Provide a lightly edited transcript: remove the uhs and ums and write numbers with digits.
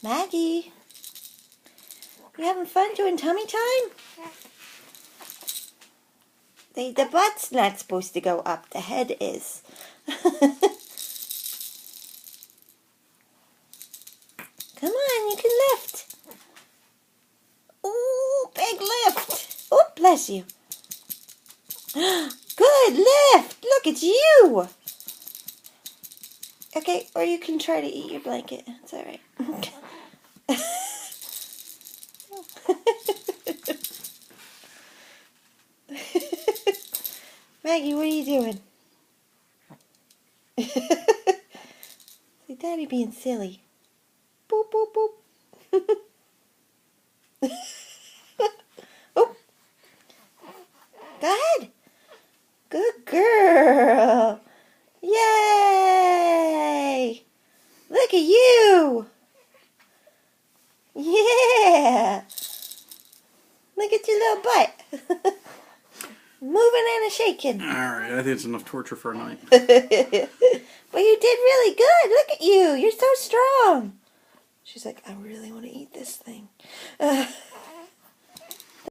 Maggie, you having fun doing tummy time? The butt's not supposed to go up. The head is. Come on, you can lift. Ooh, big lift. Oh, bless you. Good lift. Look at you. Okay, or you can try to eat your blanket. It's all right. Maggie, what are you doing? See, Daddy being silly. Boop, boop, boop. Oh. Go ahead. Good girl. Yay. Look at you. Yeah. Look at your little butt. Moving and a shaking. Alright, I think it's enough torture for a night. Well, you did really good. Look at you. You're so strong. She's like, I really want to eat this thing.